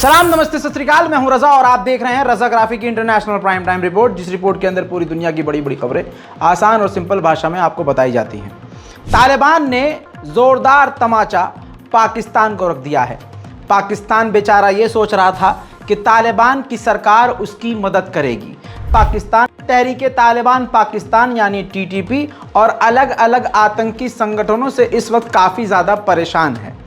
सलाम, नमस्ते, सत श्री अकाल। मैं हूं रजा और आप देख रहे हैं रजा ग्राफी की इंटरनेशनल प्राइम टाइम रिपोर्ट, जिस रिपोर्ट के अंदर पूरी दुनिया की बड़ी बड़ी खबरें आसान और सिंपल भाषा में आपको बताई जाती हैं। तालिबान ने जोरदार तमाचा पाकिस्तान को रख दिया है। पाकिस्तान बेचारा ये सोच रहा था कि तालिबान की सरकार उसकी मदद करेगी। पाकिस्तान तहरीक तालिबान पाकिस्तान यानी टीटीपी और अलग अलग आतंकी संगठनों से इस वक्त काफ़ी ज़्यादा परेशान है।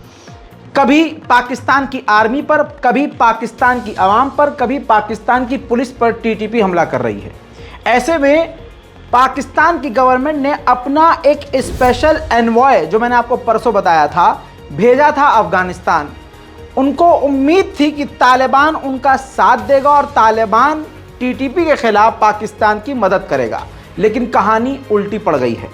कभी पाकिस्तान की आर्मी पर, कभी पाकिस्तान की आवाम पर, कभी पाकिस्तान की पुलिस पर टीटीपी हमला कर रही है। ऐसे में पाकिस्तान की गवर्नमेंट ने अपना एक स्पेशल एनवॉय, जो मैंने आपको परसों बताया था, भेजा था अफगानिस्तान। उनको उम्मीद थी कि तालिबान उनका साथ देगा और तालिबान टीटीपी के खिलाफ पाकिस्तान की मदद करेगा, लेकिन कहानी उल्टी पड़ गई है।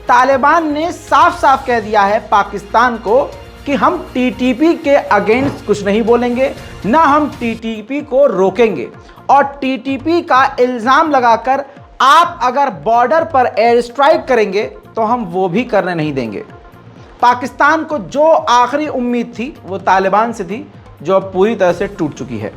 तालिबान ने साफ साफ कह दिया है पाकिस्तान को कि हम टीटीपी के अगेंस्ट कुछ नहीं बोलेंगे, ना हम टीटीपी को रोकेंगे, और टीटीपी का इल्ज़ाम लगाकर आप अगर बॉर्डर पर एयर स्ट्राइक करेंगे तो हम वो भी करने नहीं देंगे। पाकिस्तान को जो आखिरी उम्मीद थी वो तालिबान से थी, जो अब पूरी तरह से टूट चुकी है।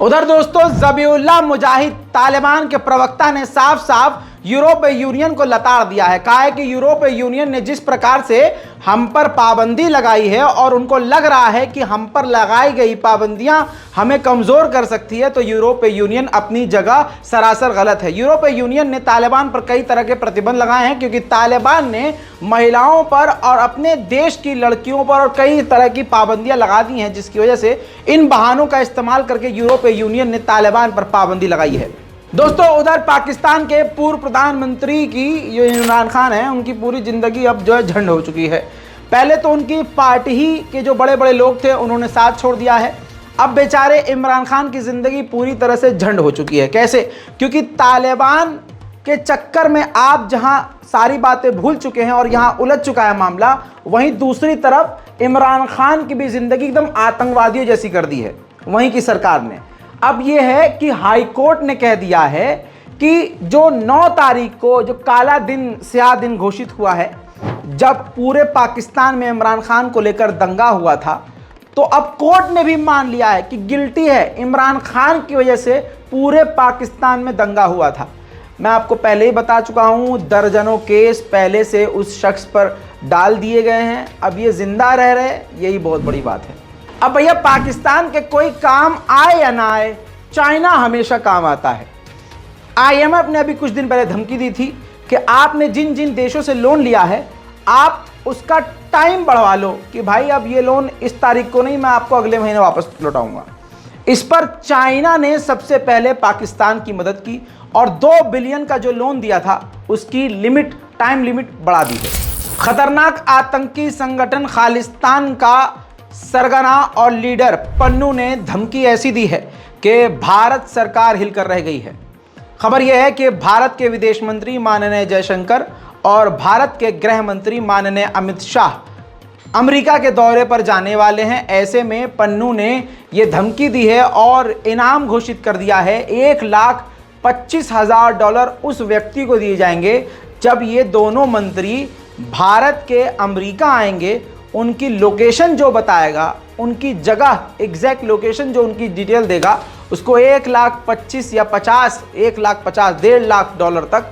उधर दोस्तों, ज़बीउल्लाह मुजाहिद तालिबान के प्रवक्ता ने साफ साफ यूरोपीय यूनियन को लताड़ दिया है। कहा है कि यूरोपीय यूनियन ने जिस प्रकार से हम पर पाबंदी लगाई है और उनको लग रहा है कि हम पर लगाई गई पाबंदियां हमें कमज़ोर कर सकती है, तो यूरोपीय यूनियन अपनी जगह सरासर गलत है। यूरोपीय यूनियन ने तालिबान पर कई तरह के प्रतिबंध लगाए हैं, क्योंकि तालिबान ने महिलाओं पर और अपने देश की लड़कियों पर और कई तरह की पाबंदियां लगा दी हैं, जिसकी वजह से इन बहानों का इस्तेमाल करके यूरोपीय यूनियन ने तालिबान पर पाबंदी लगाई है। दोस्तों, उधर पाकिस्तान के पूर्व प्रधानमंत्री की जो इमरान खान है, उनकी पूरी ज़िंदगी अब जो है झंड हो चुकी है। पहले तो उनकी पार्टी ही के जो बड़े बड़े लोग थे उन्होंने साथ छोड़ दिया है। अब बेचारे इमरान खान की ज़िंदगी पूरी तरह से झंड हो चुकी है। कैसे? क्योंकि तालिबान के चक्कर में आप जहां सारी बातें भूल चुके हैं और यहां उलझ चुका है मामला, वहीं दूसरी तरफ इमरान खान की भी ज़िंदगी एकदम आतंकवादियों जैसी कर दी है वहीं की सरकार ने। अब यह है कि हाई कोर्ट ने कह दिया है कि जो 9 तारीख को जो काला दिन, स्याह दिन घोषित हुआ है, जब पूरे पाकिस्तान में इमरान खान को लेकर दंगा हुआ था, तो अब कोर्ट ने भी मान लिया है कि गिल्टी है। इमरान खान की वजह से पूरे पाकिस्तान में दंगा हुआ था। मैं आपको पहले ही बता चुका हूं, दर्जनों केस पहले से उस शख्स पर डाल दिए गए हैं। अब ये जिंदा रह रहे, यही बहुत बड़ी बात है। अब भैया, पाकिस्तान के कोई काम आए या ना आए, चाइना हमेशा काम आता है। IMF ने अभी कुछ दिन पहले धमकी दी थी कि आपने जिन जिन देशों से लोन लिया है, आप उसका टाइम बढ़वा लो, कि भाई अब ये लोन इस तारीख को नहीं, मैं आपको अगले महीने वापस लौटाऊंगा। इस पर चाइना ने सबसे पहले पाकिस्तान की मदद की और 2 बिलियन का जो लोन दिया था उसकी लिमिट, टाइम लिमिट बढ़ा दी है। खतरनाक आतंकी संगठन खालिस्तान का सरगना और लीडर पन्नू ने धमकी ऐसी दी है कि भारत सरकार हिलकर रह गई है। खबर यह है कि भारत के विदेश मंत्री माननीय जयशंकर और भारत के गृह मंत्री माननीय अमित शाह अमेरिका के दौरे पर जाने वाले हैं। ऐसे में पन्नू ने यह धमकी दी है और इनाम घोषित कर दिया है। $1,25,000 उस व्यक्ति को दिए जाएंगे जब ये दोनों मंत्री भारत के अमेरिका आएंगे। उनकी लोकेशन जो बताएगा, उनकी जगह, एग्जैक्ट लोकेशन जो उनकी डिटेल देगा, उसको $1,25,000 या 50, $1,50,000, $1.5 लाख तक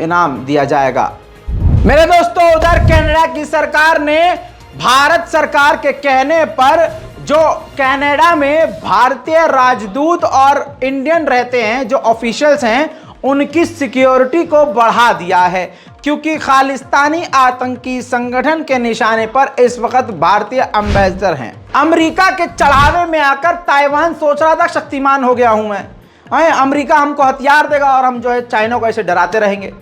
इनाम दिया जाएगा। मेरे दोस्तों, उधर कनाडा की सरकार ने भारत सरकार के कहने पर जो कनाडा में भारतीय राजदूत और इंडियन रहते हैं, जो ऑफिशियल्स हैं, उनकी सिक्योरिटी को बढ़ा दिया है, क्योंकि खालिस्तानी आतंकी संगठन के निशाने पर इस वक्त भारतीय एम्बेसडर हैं। अमेरिका के चढ़ावे में आकर ताइवान सोच रहा था शक्तिमान हो गया हूं मैं, अमेरिका हमको हथियार देगा और हम जो है चाइना को ऐसे डराते रहेंगे।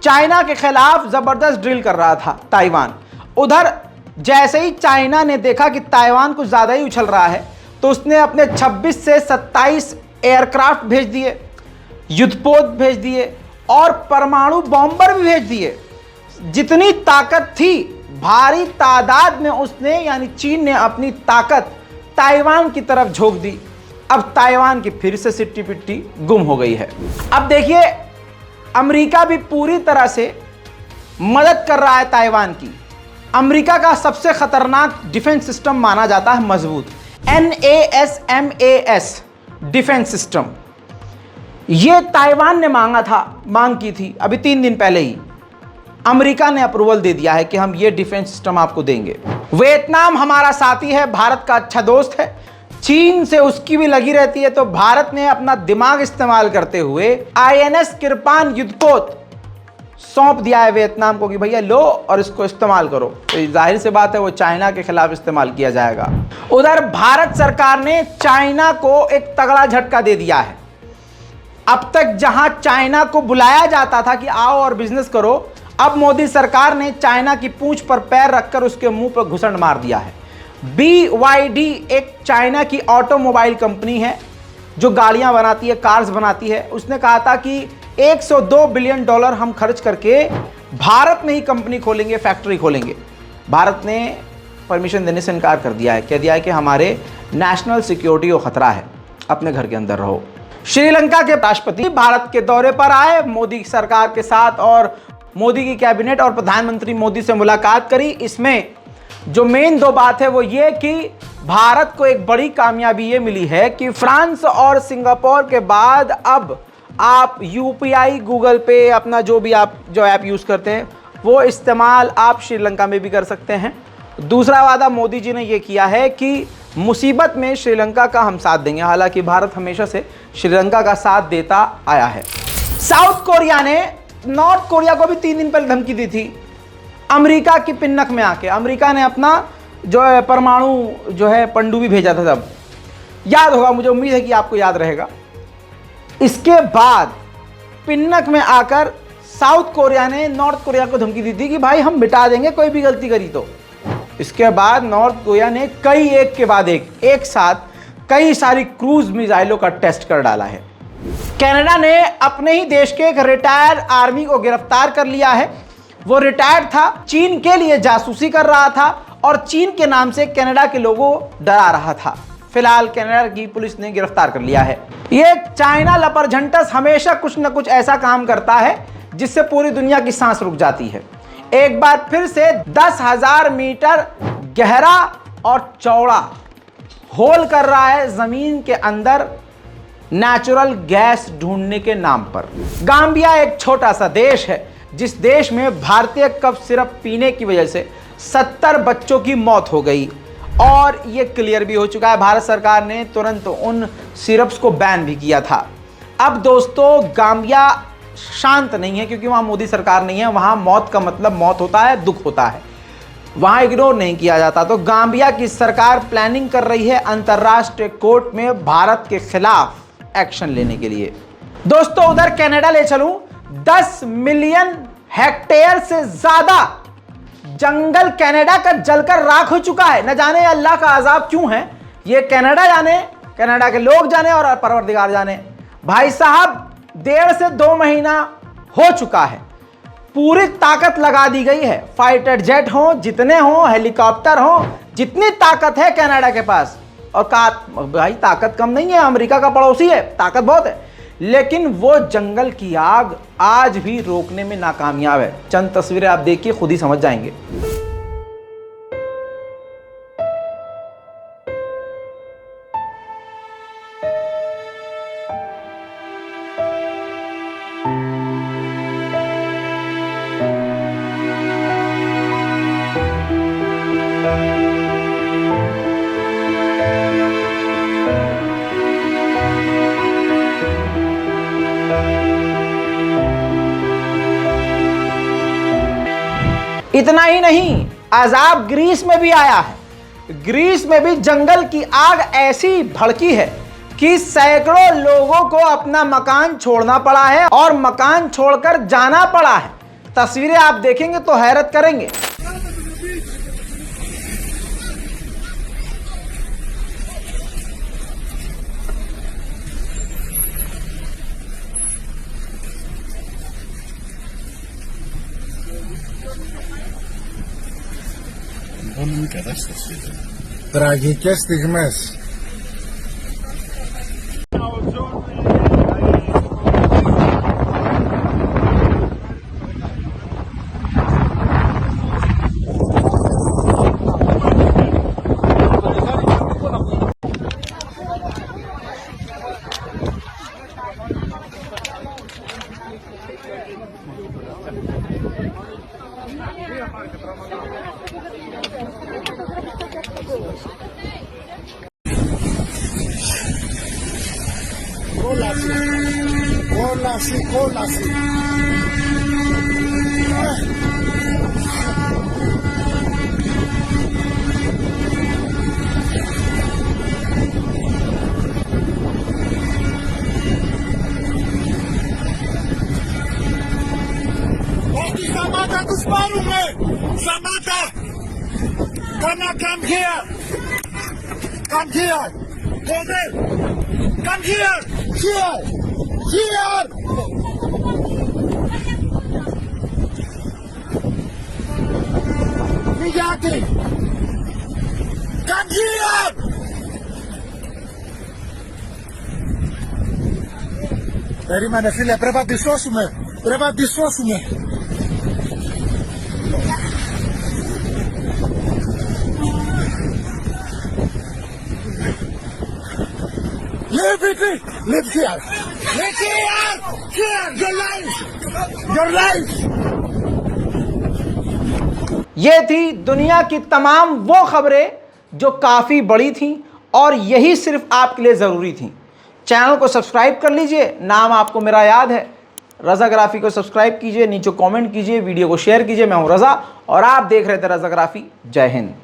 चाइना के खिलाफ जबरदस्त ड्रिल कर रहा था ताइवान। उधर जैसे ही चाइना ने देखा कि ताइवान कुछ ज़्यादा ही उछल रहा है, तो उसने अपने 26 से 27 एयरक्राफ्ट भेज दिए, युद्धपोत भेज दिए और परमाणु बॉम्बर भी भेज दिए। जितनी ताकत थी, भारी तादाद में उसने, यानी चीन ने अपनी ताकत ताइवान की तरफ झोंक दी। अब ताइवान की फिर से सिट्टी पिट्टी गुम हो गई है। अब देखिए, अमेरिका भी पूरी तरह से मदद कर रहा है ताइवान की। अमेरिका का सबसे खतरनाक डिफेंस सिस्टम माना जाता है मजबूत। NASAMAS डिफेंस सिस्टम, ये ताइवान ने मांग की थी अभी 3 दिन पहले ही। अमेरिका ने अप्रूवल दे दिया है कि हम ये डिफेंस सिस्टम आपको देंगे। वियतनाम हमारा साथी है, भारत का अच्छा दोस्त है, चीन से उसकी भी लगी रहती है, तो भारत ने अपना दिमाग इस्तेमाल करते हुए INS किरपान युद्धपोत सौंप दिया है वियतनाम को कि भैया लो और इसको इस्तेमाल करो। तो जाहिर सी बात है वो चाइना के खिलाफ इस्तेमाल किया जाएगा। उधर भारत सरकार ने चाइना को एक तगड़ा झटका दे दिया है। अब तक जहां चाइना को बुलाया जाता था कि आओ और बिजनेस करो, अब मोदी सरकार ने चाइना की पूंछ पर पैर रखकर उसके मुंह पर घुसड़ मार दिया है। BYD एक चाइना की ऑटोमोबाइल कंपनी है जो गाड़ियां बनाती है, कार्स बनाती है। उसने कहा था कि $102 बिलियन हम खर्च करके भारत में ही कंपनी खोलेंगे, फैक्ट्री खोलेंगे। भारत ने परमिशन देने से इनकार कर दिया है, कह दिया है कि हमारे नेशनल सिक्योरिटी को खतरा है, अपने घर के अंदर रहो। श्रीलंका के राष्ट्रपति भारत के दौरे पर आए मोदी सरकार के साथ और मोदी की कैबिनेट और प्रधानमंत्री मोदी से मुलाकात करी। इसमें जो मेन 2 बात है वो ये कि भारत को एक बड़ी कामयाबी ये मिली है कि फ्रांस और सिंगापुर के बाद अब आप UPI, गूगल पे, अपना जो ऐप यूज़ करते हैं वो इस्तेमाल आप श्रीलंका में भी कर सकते हैं। दूसरा वादा मोदी जी ने ये किया है कि मुसीबत में श्रीलंका का हम साथ देंगे। हालांकि भारत हमेशा से श्रीलंका का साथ देता आया है। साउथ कोरिया ने नॉर्थ कोरिया को भी 3 दिन पहले धमकी दी थी, अमेरिका की पिन्नक में आके। अमेरिका ने अपना जो है परमाणु जो है पनडुब्बी भेजा था, तब याद होगा, मुझे उम्मीद है कि आपको याद रहेगा। इसके बाद पिन्नक में आकर साउथ कोरिया ने नॉर्थ कोरिया को धमकी दी थी कि भाई हम मिटा देंगे कोई भी गलती करी तो। इसके बाद नॉर्थ कोरिया ने कई एक के बाद एक साथ कई सारी क्रूज मिसाइलों का टेस्ट कर डाला है। कनाडा ने अपने ही देश के एक रिटायर्ड आर्मी को गिरफ्तार कर लिया है। वो रिटायर्ड था, चीन के लिए जासूसी कर रहा था और चीन के नाम से कनाडा के लोगों को डरा रहा था। फिलहाल कनाडा की पुलिस ने गिरफ्तार कर लिया है। ये चाइना लपरझंटस हमेशा कुछ न कुछ ऐसा काम करता है जिससे पूरी दुनिया की सांस रुक जाती है। एक बार फिर से 10,000 मीटर गहरा और चौड़ा होल कर रहा है जमीन के अंदर नेचुरल गैस ढूंढने के नाम पर। गाम्बिया एक छोटा सा देश है जिस देश में भारतीय कफ सिरप पीने की वजह से 70 बच्चों की मौत हो गई और ये क्लियर भी हो चुका है। भारत सरकार ने तुरंत उन सिरप्स को बैन भी किया था। अब दोस्तों गाम्बिया शांत नहीं है क्योंकि वहाँ मोदी सरकार नहीं है। वहाँ मौत का मतलब मौत होता है, दुख होता है, वहाँ इग्नोर नहीं किया जाता। तो गाम्बिया की सरकार प्लानिंग कर रही है अंतर्राष्ट्रीय कोर्ट में भारत के खिलाफ एक्शन लेने के लिए। दोस्तों उधर कनाडा ले चलूं, 10 मिलियन हेक्टेयर से ज्यादा जंगल कनाडा का जलकर राख हो चुका है। न जाने अल्लाह का अजाब क्यों है, ये कनाडा जाने, कनाडा के लोग जाने और परवरदिगार जाने। भाई साहब 1.5 से 2 महीना हो चुका है, पूरी ताकत लगा दी गई है। फाइटर जेट हो, जितने हो, हेलीकॉप्टर हो, जितनी ताकत है कनाडा के पास। और भाई ताकत कम नहीं है, अमेरिका का पड़ोसी है, ताकत बहुत है, लेकिन वो जंगल की आग आज भी रोकने में नाकामयाब है। चंद तस्वीरें आप देखिए, खुद ही समझ जाएंगे। इतना ही नहीं, अजाब ग्रीस में भी आया है। ग्रीस में भी जंगल की आग ऐसी भड़की है कि सैकड़ों लोगों को अपना मकान छोड़ना पड़ा है और मकान छोड़कर जाना पड़ा है। तस्वीरें आप देखेंगे तो हैरत करेंगे। Τραγικές στιγμές. cola, sí. Oti Samata Kusparume! Samata! Come here! Come here! Come here! Here! Here! Miyaki! Come here! Περίμενε φίλε, πρέπει να τη σώσουμε. Πρέπει να τη σώσουμε. Live here! Live here! Here! Your life! Your life! ये थी दुनिया की तमाम वो खबरें जो काफ़ी बड़ी थीं और यही सिर्फ आपके लिए ज़रूरी थी। चैनल को सब्सक्राइब कर लीजिए, नाम आपको मेरा याद है, रज़ाग्राफ़ी को सब्सक्राइब कीजिए, नीचे कमेंट कीजिए, वीडियो को शेयर कीजिए। मैं हूं रज़ा और आप देख रहे थे रज़ाग्राफ़ी। जय हिंद।